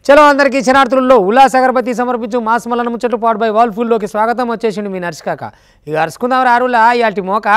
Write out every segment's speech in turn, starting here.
చలో అందరికీ శనార్థులలో ఉల్లాస్ అగరబత్తి సమర్పించు మాస్ మల్లన ముచ్చట్లు పాడు బై వాల్ ఫుల్లోకి స్వాగతం వచ్చేసిండు మీ నర్సికాక. ఇక అరుచుకుందాం రారులా ఇయాల్టి మోక.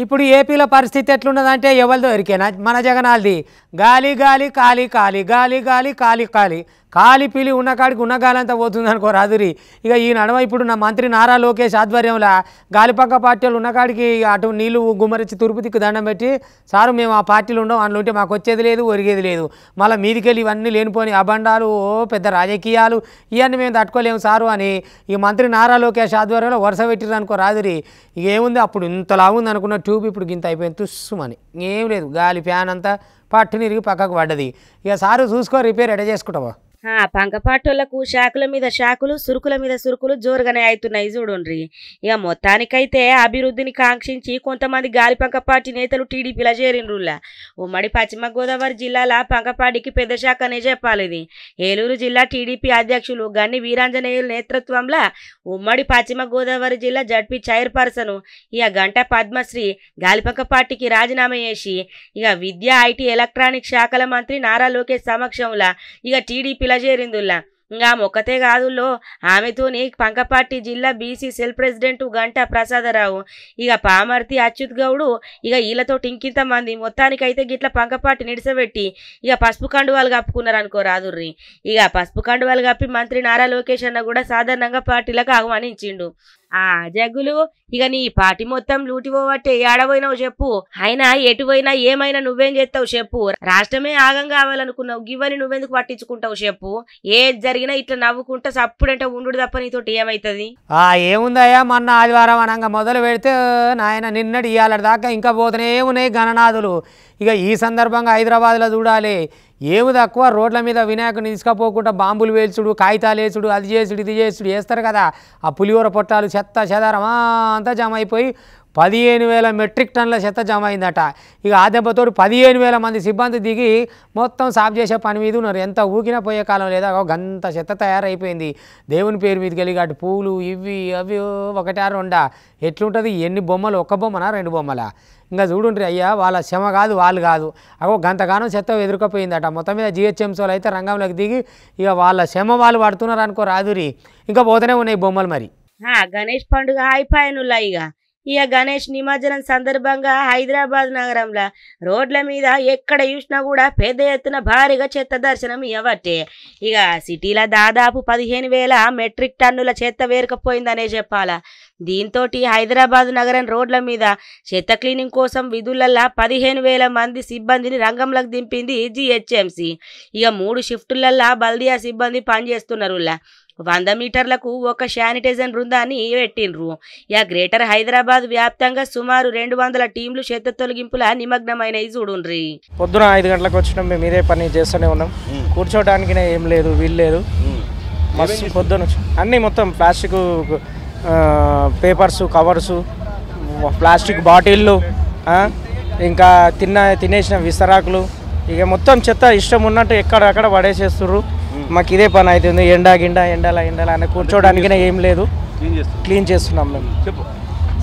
ఇప్పుడు ఏపీలో పరిస్థితి ఎట్లున్నదంటే ఎవరిదో ఎరికేనా మన జగనాల్ది గాలి గాలి కాలి కాలి గాలి గాలి కాలి కాలి కాలి పీలి ఉన్న కాడికి ఉన్న గాలంతా పోతుంది అనుకో రాదురి. ఇక ఈ నడవ ఇప్పుడు నా మంత్రి నారా లోకేష్ ఆధ్వర్యంలో గాలిపక్క పార్టీలు ఉన్న కాడికి అటు నీళ్లు గుమ్మరించి తూర్పు దిక్కు దండం పెట్టి సారు మేము ఆ పార్టీలు ఉండవు అందులో ఉంటే మాకు వచ్చేది లేదు ఒరిగేది లేదు మళ్ళీ మీదికెళ్ళి ఇవన్నీ లేనిపోని అబండాలు పెద్ద రాజకీయాలు ఇవన్నీ మేము తట్టుకోలేము సారు అని ఈ మంత్రి నారా లోకేష్ ఆధ్వర్యంలో వరుస పెట్టిరు అనుకో రాదురి. ఇక ఏముంది అప్పుడు ఇంతలా ఉంది అనుకున్న ట్యూబ్ ఇప్పుడు గింత అయిపోయింది తుస్సుమని ఏం లేదు గాలి ఫ్యాన్ అంతా పట్టు నిరిగి పక్కకు పడ్డది. ఇక సారు చూసుకో రిపేర్ ఎడ చేసుకుంటావా. పంకపాటోళ్లకు శాకుల మీద శాకులు సురుకుల మీద సురుకులు జోరుగానే అవుతున్నాయి చూడుండ్రి. ఇక మొత్తానికైతే అభివృద్ధిని కాంక్షించి కొంతమంది గాలి పంకపాటి నేతలు టీడీపీలో చేరినరులా. ఉమ్మడి పశ్చిమ గోదావరి జిల్లాల పంకపాటికి పెద్ద శాఖనే చెప్పాలి. ఏలూరు జిల్లా టీడీపీ అధ్యక్షులు గన్ని వీరాంజనేయుల నేతృత్వంలో ఉమ్మడి పశ్చిమ గోదావరి జిల్లా జడ్పీ చైర్పర్సన్ ఇక గంట పద్మశ్రీ గాలిపంక పార్టీకి రాజీనామా చేసి ఇక విద్యా ఐటీ ఎలక్ట్రానిక్ శాఖల మంత్రి నారా లోకేష్ సమక్షంలో ఇక టీడీపీలో చేరిందుల్లా. ఇంకా మొక్కతే కాదుల్లో ఆమెతోని పంకపాటి జిల్లా BC cell president Ganta Prasadarao ఇక పామర్తి అచ్యుత్ గౌడు ఇక వీళ్ళతో ఇంకింత మంది మొత్తానికైతే గిట్ల పంకపాటి నిడిసబెట్టి ఇక పసుపు కండువాలు కప్పుకున్నారు అనుకో రాదుర్రి. ఇక పసుపు కండువాలు కప్పి మంత్రి నారా లోకేష్ అన్న కూడా సాధారణంగా పార్టీలకు ఆహ్వానించిండు. జగ్గులు ఇక నీ పార్టీ మొత్తం లూటిపోవట్టే ఏడపోయినావు చెప్పు. అయినా ఎటుపోయినా ఏమైనా నువ్వేం చేస్తావు చెప్పు. రాష్ట్రమే ఆగం కావాలనుకున్నావు గివ్వని నువ్వెందుకు పట్టించుకుంటావు చెప్పు. ఏది జరిగినా ఇట్లా నవ్వుకుంటా సప్పుడంటే ఉండు తప్ప నీతోటి ఏమైతుంది. ఏముందయ్యా మొన్న ఆదివారం అనంగా మొదలు పెడితే నాయన నిన్నటి ఇవాళ దాకా ఇంకా పోతూనే ఉన్నాయి గణనాథులు. ఇక ఈ సందర్భంగా హైదరాబాద్లో చూడాలి ఏమి తక్కువ రోడ్ల మీద వినాయకుని తీసుకపోకుండా బాంబులు వేల్చుడు కాగితాలు వేసుడు అది చేసుడు ఇది చేసుడు చేస్తారు కదా. ఆ పులిహోర పొట్టాలు చెత్త చెదారం అంతా జమ అయిపోయి 15,000 మెట్రిక్ టన్నుల చెత్త జమ అయిందట. ఇక ఆ దెబ్బతో 15,000 మంది సిబ్బంది దిగి మొత్తం సాఫ్ చేసే పని మీద ఉన్నారు. ఎంత ఊకినా పోయే కాలం లేదా గంత చెత్త తయారైపోయింది. దేవుని పేరు మీదకి వెళ్ళి అటు పూలు ఇవి అవి ఒకటా రెండా ఎట్లుంటుంది. ఎన్ని బొమ్మలు ఒక్క బొమ్మనా 2 బొమ్మలా. ఇంకా చూడుండ్రి అయ్యా వాళ్ళ శ్రమ కాదు వాళ్ళు కాదు గంతగానం చెత్త ఎదురుకపోయిందట. మొత్తం మీద జిహెచ్ఎంసీలు అయితే రంగంలోకి దిగి ఇక వాళ్ళ శ్రమ వాళ్ళు పడుతున్నారు అనుకో రాదురి. ఇంకా పోతూనే ఉన్నాయి బొమ్మలు. మరి గణేష్ పండుగ అయిపోయానులా. ఇక గణేష్ నిమజ్జనం సందర్భంగా హైదరాబాద్ నగరంలో రోడ్ల మీద ఎక్కడ చూసినా కూడా పెద్ద ఎత్తున భారీగా చెత్త దర్శనం ఇవ్వట్టే. ఇక సిటీలో దాదాపు 15,000 మెట్రిక్ టన్నుల చెత్త వేరుకపోయిందనే చెప్పాలా. దీంతో హైదరాబాద్ నగరం రోడ్ల మీద చెత్త క్లీనింగ్ కోసం విధులల్లా 15,000 మంది సిబ్బందిని రంగంలోకి దింపింది జిహెచ్ఎంసీ. ఇక 3 షిఫ్టులల్లా బల్దియా సిబ్బంది పనిచేస్తున్నారు. 100 మీటర్లకు ఒక శానిటైజర్ బృందాన్ని పెట్టిండ్రు. ఇక గ్రేటర్ హైదరాబాద్ వ్యాప్తంగా సుమారు 200 టీంలు చెత్త తొలగింపుల నిమగ్నమైనవి చూడుండ్రి. పొద్దున 5 గంటలకు వచ్చినాం మేము ఇదే పని చేస్తూనే ఉన్నాం. కూర్చోడానికి ఏం లేదు వీలు లేదు. మస్తు పొద్దున అన్నీ మొత్తం ప్లాస్టిక్ పేపర్సు కవర్సు ప్లాస్టిక్ బాటిళ్ళు ఇంకా తినేసిన విస్తరాకులు ఇక మొత్తం చెత్త ఇష్టం ఉన్నట్టు ఎక్కడక్కడ పడేసేస్తుర్రు. మాకు ఇదే పని అవుతుంది. ఎండల అని కూర్చోడానికి ఏం లేదు క్లీన్ చేస్తున్నాం మేము. చెప్పు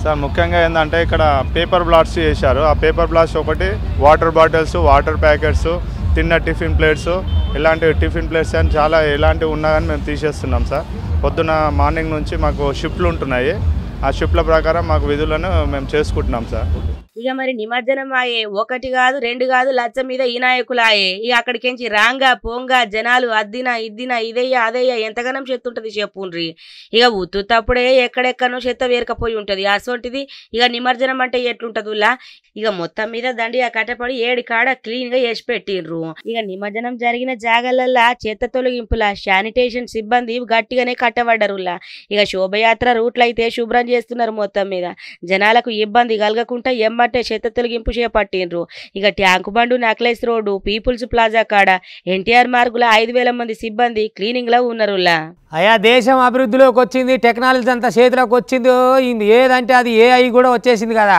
సార్. ముఖ్యంగా ఏంటంటే ఇక్కడ పేపర్ బ్లాట్స్ చేశారు. ఆ పేపర్ బ్లాట్స్ ఒకటి వాటర్ బాటిల్స్ వాటర్ ప్యాకెట్స్ తిన్న టిఫిన్ ప్లేట్స్ ఇలాంటి టిఫిన్ ప్లేట్స్ అని చాలా ఎలాంటివి ఉన్నా కానీ మేము తీసేస్తున్నాం సార్. పొద్దున మార్నింగ్ నుంచి మాకు షిఫ్ట్లు ఉంటున్నాయి. ఆ షిఫ్ట్ల ప్రకారం మాకు విధులను మేము చేసుకుంటున్నాం సార్. ఇక మరి నిమజ్జనం ఆయే 1 కాదు 2 కాదు లచ్చ మీద ఈ నాయకులాయే. ఇక అక్కడికించి రాంగా పోంగా జనాలు అద్దినా ఇద్దినా ఇదయ్యా అదయ్యా ఎంతగానం చెత్త ఉంటుంది చెప్పుండ్రి. ఇక ఉత్తుతప్పుడే ఎక్కడెక్కడో చెత్త వేరకపోయి ఉంటుంది. అసోంటిది ఇక నిమజ్జనం అంటే ఎట్లుంటదిలా. ఇక మొత్తం మీద దండిగా కట్టపడి 7 కాడ క్లీన్ గా వేసి పెట్టిండ్రు. ఇక నిమజ్జనం జరిగిన జాగాలల్లా చెత్త తొలగింపుల శానిటేషన్ సిబ్బంది గట్టిగానే కట్టబడ్డరులా. ఇక శోభయాత్ర రూట్లు అయితే శుభ్రం చేస్తున్నారు. మొత్తం మీద జనాలకు ఇబ్బంది కలగకుండా ఎమ్మటే చెత్త తొలగింపు చేపట్టిండ్రు. ఇక ట్యాంకు బండు నెక్లెస్ రోడ్డు పీపుల్స్ ప్లాజా కాడ ఎన్టీఆర్ మార్గుల 5,000 మంది సిబ్బంది క్లీనింగ్ లో ఉన్నారులా. అయా దేశం అభివృద్ధిలోకి వచ్చింది. టెక్నాలజీ అంతా చేతిలోకి వచ్చింది. ఏదంటే అది ఏఐ కూడా వచ్చేసింది కదా.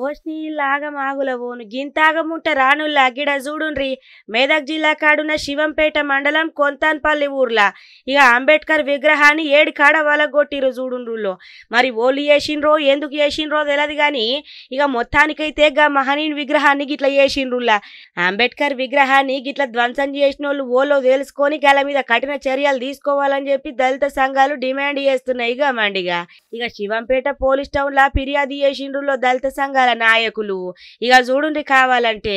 ఓష్నీలాగా మాగుల ఓను గింతాగముంట రానుల్లా గిడ చూడుండ్రి మేదక్ జిల్లా కాడున్న శివంపేట మండలం కొంతాన్పల్లి ఊర్లా ఇక అంబేద్కర్ విగ్రహాన్ని 7 కాడ వలగొట్టిరు చూడుండ్రులో మరి ఓళ్ళు వేసిండ్రో ఎందుకు వేసిండ్రో తెలియదు కానీ ఇక మొత్తానికైతే గా మహనీయుని విగ్రహాన్ని గిట్లా వేసిండ్రులా అంబేద్కర్ విగ్రహాన్ని గిట్లా ధ్వంసం చేసిన వాళ్ళు ఓలో తెలుసుకొని గల మీద కఠిన చర్యలు తీసుకోవాలని చెప్పి దళిత సంఘాలు డిమాండ్ చేస్తున్నాయి గమండిగా ఇక శివంపేట పోలీస్ టౌన్ లా ఫిర్యాదు చేసిండ్రులో దళిత సంఘాల నాయకులు ఇక చూడండి కావాలంటే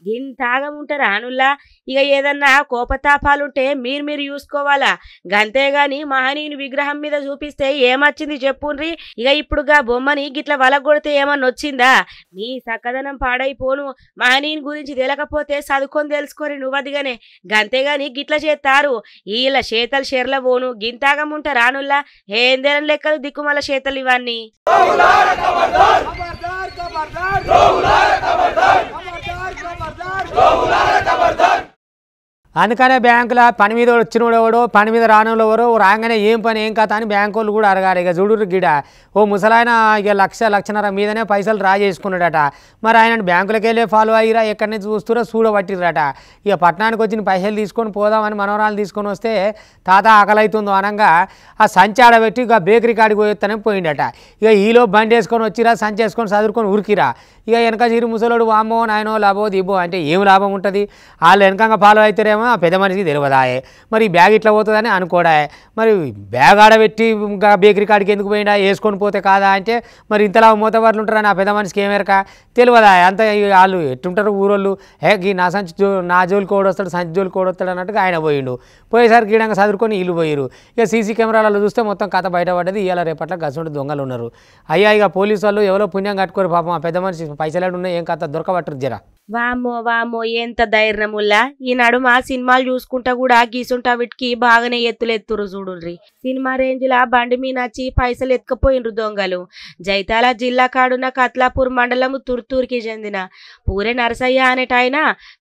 గింతాగముంటారు ఆనుల్లా ఇక ఏదన్నా కోపతాపాలుంటే మీరు చూసుకోవాలా గంతేగాని మహనీయుని విగ్రహం మీద చూపిస్తే ఏమొచ్చింది చెప్పుండ్రి ఇక ఇప్పుడుగా బొమ్మని గిట్ల వలగొడితే ఏమన్నా వచ్చిందా మీ సక్కదనం పాడైపోను మహనీయుని గురించి తెలియకపోతే చదువుకొని తెలుసుకొని నువ్వదిగానే గంతేగాని గిట్ల చేస్తారు వీళ్ళ చేతలు షెర్ల పోను గింతాగముంటారు ఆనుల్లా ఏందేనం లెక్కలు దిక్కుమల చేతలు ఇవన్నీ खबरदार అందుకనే బ్యాంకులో పని మీద వచ్చినోడు ఎవడో పని మీద రానోళ్ళు ఎవరో రాగానే ఏం పని ఏం కథ అని బ్యాంకు వాళ్ళు కూడా అడగాలి. ఇక చూడు గిడ ఓ ముసలాయన ఇక లక్షన్నర మీదనే పైసలు డ్రా చేసుకున్నాడట. మరి ఆయన బ్యాంకులకి వెళ్ళే ఫాలో అయ్యిరా ఎక్కడి నుంచి చూస్తురా చూడబట్టిరట. ఇక పట్టణానికి వచ్చిన పైసలు తీసుకొని పోదామని మనవరాలు తీసుకొని వస్తే తాత ఆకలి అవుతుందో అనగా ఆ సంచి ఆడబెట్టి ఇక బేకరీ కాడికి పోయేస్తానని పోయిండట. ఇక ఈలో బండి వేసుకొని వచ్చిరా సంచి వేసుకొని చదువుకొని ఉరికిరా. ఇక వెనక చీరు ముసలోడు వామ్మో నాయనో లాభో దిబ్బో అంటే ఏం లాభం ఉంటుంది? వాళ్ళు వెనకంగా ఫాలో అవుతారేమో ఆ పెద్ద మనిషికి తెలియదాయే. మరి బ్యాగ్ ఇట్లా పోతుందని అనుకోడా. మరి బ్యాగ్ ఆడబెట్టి ఇంకా బేకరీ కాడికి ఎందుకు పోయిండా వేసుకొని పోతే కాదా అంటే మరి ఇంతలా మూతవర్లు ఉంటారని ఆ పెద్ద మనిషికి ఏమేరక తెలియదా. అంత వాళ్ళు ఎట్టుంటారు ఊరోళ్ళు ఈ నా సంచి నా జోలికి ఓడొస్తాడు సంచి జోలికి ఓడొస్తాడు అన్నట్టుగా ఆయన పోయిండు. పోయేసరికి ఈడంగా చదువుకొని ఇల్లు పోయిరు. ఇక సీసీ కెమెరాలలో చూస్తే మొత్తం కథ బయటపడ్డది. ఇవాళ రేపట్ల గసంటి దొంగలు ఉన్నారు. అయ్యా ఇక పోలీసు వాళ్ళు ఎవరో పుణ్యం కట్టుకోరు పాపం ఆ పెద్ద మనిషి పైసలు ఉన్నాయి ఏం కథ దొరకబట్టరు జరా. వామ్మో వామ్మో ఎంత ధైర్యముల్లా ఈ నడుమ సినిమాలు చూసుకుంటా కూడా గీసుంటా వీటికి బాగానే ఎత్తురు చూడుర్రి. సినిమా రేంజ్ లా బండి మీద నచ్చి పైసలు ఎత్తుకపోయినరు దొంగలు. జైతాల జిల్లా కాడున్న కత్లాపూర్ మండలం తుర్తూర్కి చెందిన పూరే నరసయ్య అనేటాయన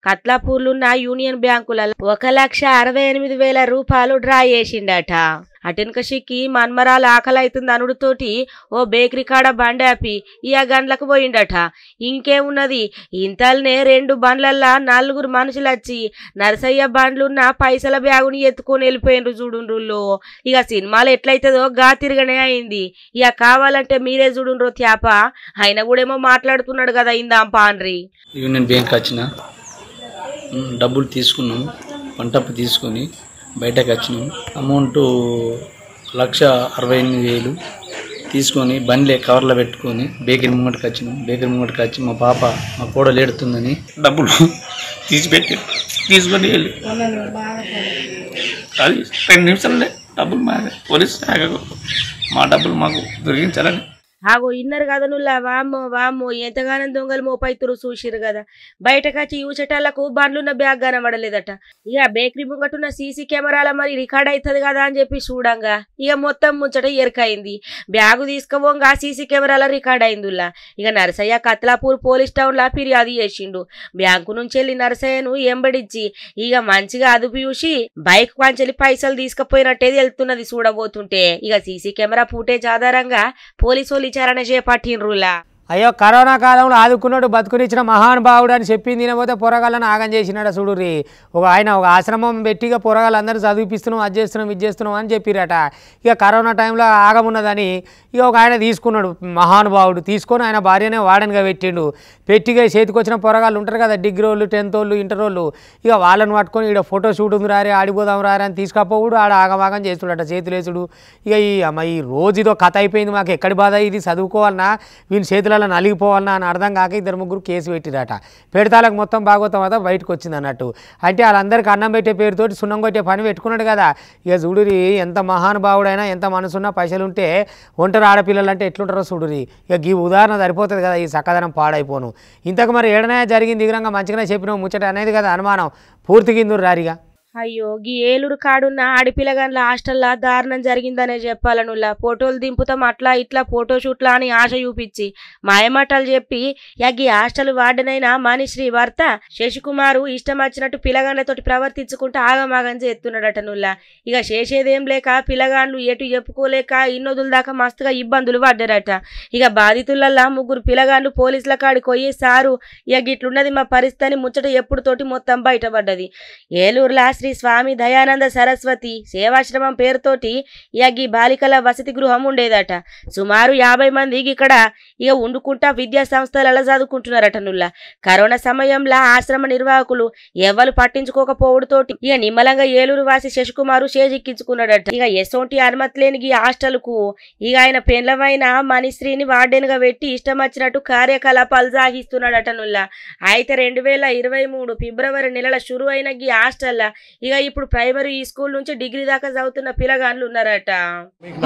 కత్లాపూర్లున్న యూనియన్ బ్యాంకులలో 1,68,000 రూపాయలు డ్రా చేసిండట. అటెనక సిక్కి మన్మరాలు ఆకలి అవుతుంది అనుడితోటి ఓ బేకరీ కాడ బండి ఆపి ఈ గండ్లకు పోయిండట. ఇంకేమున్నది ఇంతల్నే 2 బండ్లల్లా 4 మనుషులు వచ్చి నరసయ్య బండ్లున్న పైసల బ్యాగుని ఎత్తుకొని వెళ్ళిపోయినరు చూడుండ్రుల్లో. ఇక సినిమాలు ఎట్లయితుందో గా తిరగనే అయింది. ఇక కావాలంటే మీరే చూడుండ్రో త్యాప. ఆయన కూడా ఏమో మాట్లాడుతున్నాడు కదా ఇందాం పాన్రి. యూనియన్ బ్యాంక్ వచ్చిన డబ్బులు తీసుకున్నాం పంటప్పు తీసుకొని బయటకు వచ్చినాం. అమౌంట్ 1,68,000 తీసుకొని బండ్లే కవర్లో పెట్టుకొని బేకరీ ముంగటికి వచ్చినాం. బేకరీ ముంగటికి వచ్చి మా పాప మా కోడలు ఏడుతుందని డబ్బులు తీసుకొని వెళ్ళి అది 2 నిమిషాలే డబ్బులు పోలీసు మా డబ్బులు మాకు దొరికించాలని. ఆగో ఇన్నరు కదా నువ్వులా వామ్మో వామ్మో ఎంతగానో దొంగలు మోపైతురు చూసిరు కదా. బయటకొచ్చి యూచటాలకు బండ్లున్న బ్యాగ్ కనబడలేదట. ఇక బేకరీ ముంగటున్న సీసీ కెమెరాల మరి రికార్డ్ అవుతుంది కదా అని చెప్పి చూడంగా ఇక మొత్తం ముచ్చట ఎరకైంది. బ్యాగు తీసుకుపోగా సీసీ కెమెరాల రికార్డ్ అయిందిలా. ఇక నరసయ్య కత్లాపూర్ పోలీస్ టౌన్ లా ఫిర్యాదు చేసిండు. బ్యాంకు నుంచి వెళ్ళి నరసయ్యను ఎంబడిచ్చి ఇక మంచిగా అదుపు చూసి బైక్ పంచెలి పైసలు తీసుకుపోయినట్టే తెలుస్తున్నది చూడబోతుంటే. ఇక సీసీ కెమెరా ఫుటేజ్ ఆధారంగా పోలీసు విచారణ చేపట్టినరులా. అయ్యో కరోనా కాలంలో ఆదుకున్నాడు బతుకునిచ్చిన మహానుభావుడు అని చెప్పింది తినబోతే పొరగాళ్ళని ఆగం చేసినాడు చూడుర్రి. ఆయన ఒక ఆశ్రమం పెట్టిగా పొరగాళ్ళందరూ చదివిపిస్తున్నాం అది చేస్తున్నాం ఇది చేస్తున్నాం అని చెప్పిరట. ఇక కరోనా టైంలో ఆగమున్నదని ఇక ఒక ఆయన తీసుకున్నాడు మహానుభావుడు. తీసుకొని ఆయన భార్యనే వాడనిగా పెట్టిండు. పెట్టిగా చేతికొచ్చిన పొరగాళ్ళు ఉంటారు కదా డిగ్రీ వాళ్ళు 10th వాళ్ళు ఇంటర్ వాళ్ళు. ఇక వాళ్ళని పట్టుకొని ఇక్కడ ఫోటో షూట్ ఉంది రారే ఆడిపోదాం రారే అని తీసుకపోవుడు ఆడ ఆగమాగం చేస్తుడట చేతులేసుడు. ఇక ఈ రోజు ఇదో కథ అయిపోయింది మాకు ఎక్కడి బాధ ఇది చదువుకోవాలన్నా వీని చేతుల నలిగిపోవాలన్నా అని అర్థం కాక 2-3 కేసు పెట్టిరట. పెడతాలకు మొత్తం భాగవతం అదా బయటకు వచ్చింది అన్నట్టు. అంటే వాళ్ళందరికీ అన్నం పెట్టే పేరుతోటి సున్నం కొట్టే పని పెట్టుకున్నాడు కదా. ఇక చూడురి ఎంత మహానుభావుడైనా ఎంత మనసున్నా పైసలు ఉంటే ఒంటరి ఆడపిల్లలు అంటే ఎట్లుంటారో చూడురి. ఇక ఈ ఉదాహరణ సరిపోతుంది కదా ఈ చక్కదనం పాడైపోను. ఇంతకు మరి ఏడనే జరిగింది దిగురంగా మంచిగానే చెప్పినావు ముచ్చట అనేది కదా అనుమానం పూర్తిగా ఇందురు రారిగా. అయ్యో గీ ఏలూరు కాడున్న ఆడిపిల్లగాన్ల హాస్టల్లా దారుణం జరిగిందనే చెప్పాలనుల్లా. ఫోటోలు దింపుతాం అట్లా ఇట్లా ఫోటోషూట్లా అని ఆశ చూపించి మాయమాటలు చెప్పి ఈ హాస్టల్ వార్డెనైనా మణిశ్రీ భర్త శశికుమారు ఇష్టం వచ్చినట్టు పిల్లగాండ్లతోటి ప్రవర్తించుకుంటూ ఆగమాగం చేస్తున్నాడట నుల్లా. ఇక చేసేదేం లేక పిల్లగాండ్లు ఎటు చెప్పుకోలేక ఇన్నొదుల దాకా మస్తుగా ఇబ్బందులు పడ్డారట. ఇక బాధితులల్లా 3 పిల్లగాండ్లు పోలీసుల కాడికి పోయి సారు ఇక గిట్లున్నది మా పరిస్థితి ముచ్చట ఎప్పుడుతోటి మొత్తం బయటపడ్డది. ఏలూరులా శ్రీ స్వామి దయానంద సరస్వతి సేవాశ్రమం పేరుతోటి ఈ బాలికల వసతి గృహం ఉండేదట. సుమారు 50 మంది ఇక్కడ ఇక వండుకుంటా విద్యా సంస్థలలో చదువుకుంటున్నారట నుల్లా. కరోనా సమయంలో ఆశ్రమ నిర్వాహకులు ఎవరు పట్టించుకోకపోవడంతోటి ఇక నిమ్మలంగా ఏలూరు వాసి శశికుమారు చేజిక్కించుకున్నాడట. ఇక ఎసోంటి అనుమతి లేని ఈ హాస్టల్కు ఇక ఆయన పెండ్లమైన మణిశ్రీని వార్డెన్గా పెట్టి ఇష్టం వచ్చినట్టు కార్యకలాపాలు సాగిస్తున్నాడట నుల్లా. అయితే 2023 ఫిబ్రవరి నెలలో షురు అయిన ఈ హాస్టల్ ఇక ఇప్పుడు ప్రైమరీ స్కూల్ నుంచి డిగ్రీ దాకా చదువుతున్న పిల్లగాళ్ళు ఉన్నారట.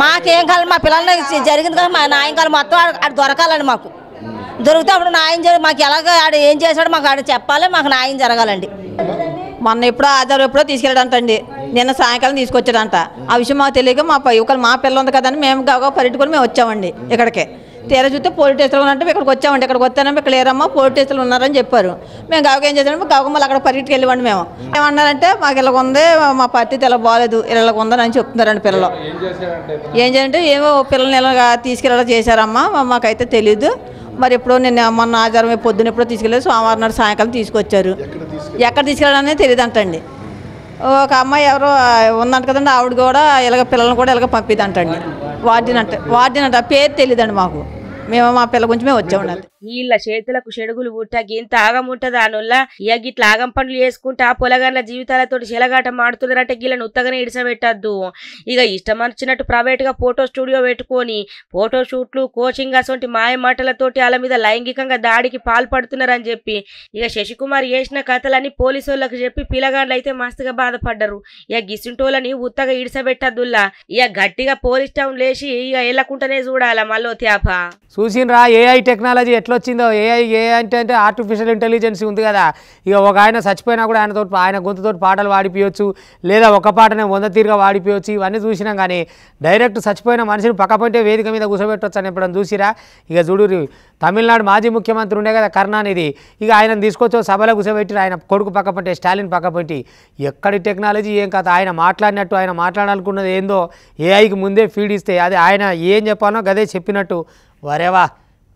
మాకేం కాలం మా పిల్లల్ని జరిగింది కదా మా నాయనకాలం మొత్తం ఆడు దొరకాలండి. మాకు దొరికితే అప్పుడు న్యాయం మాకు ఎలాగ ఆడు ఏం చేశాడు మాకు ఆడు చెప్పాలి. మాకు న్యాయం జరగాలండి. మొన్న ఎప్పుడో ఆధారం ఎప్పుడో తీసుకెళ్ళడంటండి. నిన్న సాయంకాలం తీసుకొచ్చాడంట. ఆ విషయం మాకు తెలియక మా పిల్ల ఉంది కదని మేము కాగా పరిగెట్టుకొని మేము వచ్చామండి ఇక్కడికి. తీరా చూస్తే పోలీస్ స్టేషన్లో అంటే ఇక్కడికి వచ్చామండి. ఇక్కడికి వచ్చానమ్మా ఇక్కడ లేరమ్మా పోలీస్ స్టేషన్లో ఉన్నారని చెప్పారు. మేము గావగా ఏం చేసామంటే గావగా మళ్ళీ అక్కడ పరిగెట్టుకు వెళ్ళివ్వండి. మేము ఏమన్నారంటే మాకు ఇలాగ ఉంది, మా పరిస్థితి ఇలా బాగాలేదు, ఇలాగ ఉందని అని చెప్తున్నారండి పిల్లలు. ఏం చేయాలంటే ఏమో పిల్లల్ని ఇలాగా తీసుకెళ్ళాలో చేశారమ్మా, మాకైతే తెలీదు. మరి ఎప్పుడో నేను మొన్న ఆధారం పొద్దున ఎప్పుడో తీసుకెళ్ళారు, సోమవారం నాడు సాయంకాలం తీసుకొచ్చారు. ఎక్కడ తీసుకెళ్ళాలనేది తెలియదు అంటండి. ఒక అమ్మాయి ఎవరో ఉందంట కదండి, ఆవిడ కూడా ఇలాగ పిల్లల్ని కూడా ఇలాగ పంపిద్దంటండి. వార్డెన్ అంట పేరు తెలియదండి మాకు. మేము మా పిల్ల గురించి మేము వచ్చామండి. వీళ్ళ చేతులకు చెడుగులు పుట్ట గింత ఆగం ఉంటది అనుల్లా. ఇక గిట్ల ఆగం పనులు చేసుకుంటా పొలగాన్ల జీవితాలతో చెలగాటం ఆడుతున్నారంటే గీళ్ళని ఉత్తగానే ఇడిసబెట్టద్దు. ఇక ఇష్టం వచ్చినట్టు ప్రైవేట్ గా ఫోటో స్టూడియో పెట్టుకొని ఫోటో షూట్లు కోచింగ్ అసొంటి మాయ మాటలతోటి వాళ్ళ మీద లైంగికంగా దాడికి పాల్పడుతున్నారని చెప్పి ఇక శశికుమార్ చేసిన కథలని పోలీసు వాళ్ళకి చెప్పి పిల్లగాండ్లు అయితే మస్తుగా బాధపడ్డారు. ఇక గిసుంటోళ్ళని ఉత్తగా ఇడిసబెట్టద్దుల్లా. ఇక గట్టిగా పోలీస్ టౌన్ లేచి ఇక వెళ్ళకుండానే చూడాలా మళ్ళీ త్యాప. చూసినరా ఏఐ టెక్నాలజీ ఎట్లొచ్చిందో. ఏఐ అంటే ఆర్టిఫిషియల్ ఇంటెలిజెన్స్ ఉంది కదా. ఇక ఒక ఆయన చచ్చిపోయినా కూడా ఆయన గొంతుతో పాటలు పాడిపోయచ్చు, లేదా ఒక పాటనే 100 తీరుగా వాడిపోయచ్చు. ఇవన్నీ చూసినాం కానీ డైరెక్ట్ చచ్చిపోయిన మనిషిని పక్కపంటే వేదిక మీద కూర్చోబెట్టవచ్చు అని ఎప్పుడైనా చూసిరా? ఇక చూడు, తమిళనాడు మాజీ ముఖ్యమంత్రి ఉండే కదా కరుణానిధి, ఇక ఆయనను తీసుకొచ్చో సభలో కూర్చోబెట్టి ఆయన కొడుకు పక్కపంటే స్టాలిన్ పక్కపంటి. ఎక్కడి టెక్నాలజీ ఏం కథ, ఆయన మాట్లాడినట్టు ఆయన మాట్లాడాలనుకున్నది ఏందో ఏఐకి ముందే ఫీడ్ ఇస్తే అది ఆయన ఏం చెప్పానో గదే చెప్పినట్టు. వరేవా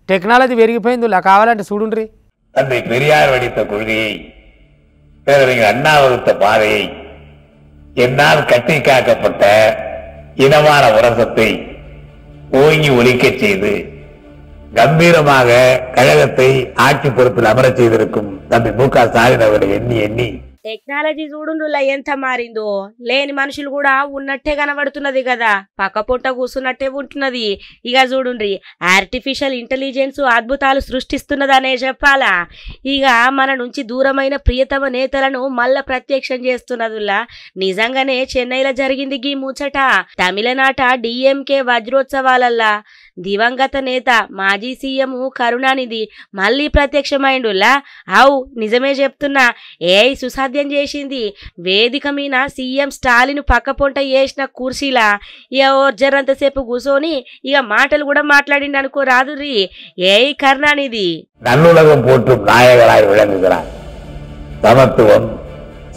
டெக்னாலஜி பெருகிப்போயிருந்துள்ள காவலாண்டு சூடுன்றி தந்தை பெரியார் வடித்த கொள்கையை பேரறிஞர் அண்ணா வகுத்த பாதையை என்னால் கட்டி காக்கப்பட்ட இனமான உரசத்தை ஓங்கி ஒலிக்கச் செய்து கம்பீரமாக கழகத்தை ஆட்சி பொறுப்பில் அமரச் செய்திருக்கும் தம்பி மு.க. ஸ்டாலின் அவர்களை எண்ணி எண்ணி టెక్నాలజీ చూడుండులా ఎంత మారిందో. లేని మనుషులు కూడా ఉన్నట్టే కనబడుతున్నది కదా, పక్క పొట్ట కూర్చున్నట్టే ఉంటున్నది. ఇక చూడుండ్రి, ఆర్టిఫిషియల్ ఇంటెలిజెన్స్ అద్భుతాలు సృష్టిస్తున్నదనే చెప్పాలా. ఇక మన నుంచి దూరమైన ప్రియతమ నేతలను మళ్ళా ప్రత్యక్షం చేస్తున్నదిలా. నిజంగానే చెన్నైలో జరిగింది గీ ముచ్చట. తమిళనాట డిఎంకే వజ్రోత్సవాలల్లా దివంగత నేత మాజీ సీఎం కరుణానిధి మళ్ళీ ప్రత్యక్షమైండులా. అవు నిజమే చెప్తున్నా, ఏఐ సుసాధ్యం చేసింది. వేదిక మీద సీఎం స్టాలిన్ పక్క పొంట వేసిన కుర్చీలా ఇక జరంతసేపు కూర్చొని ఇక మాటలు కూడా మాట్లాడిండి అనుకో రాదుర్రి ఏఐ కరుణానిధి. நல்லுலகம் போற்றும் நாயகராய் விளங்குகிறார். சமத்துவம்,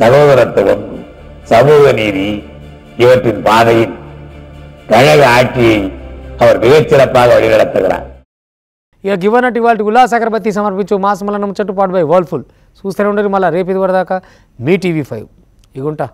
சகோதரத்துவம், சமூக நீதி இவற்றின் பாதையில் கழக ஆட்சியை அவர் மிகச்சிறப்பாக வழிநடத்துகிறார். ఇక గివనట్ ఇవాళ ఉల్లాస్ అగరబత్తి సమర్పించు మాసమలన ముచ్చట్టు పాటు బై వర్ల్ఫుల్ చూస్తూనే ఉండరు. మళ్ళీ రేపు ఇది వరదాకా మీ టీవీ 5 ఇగుంటా.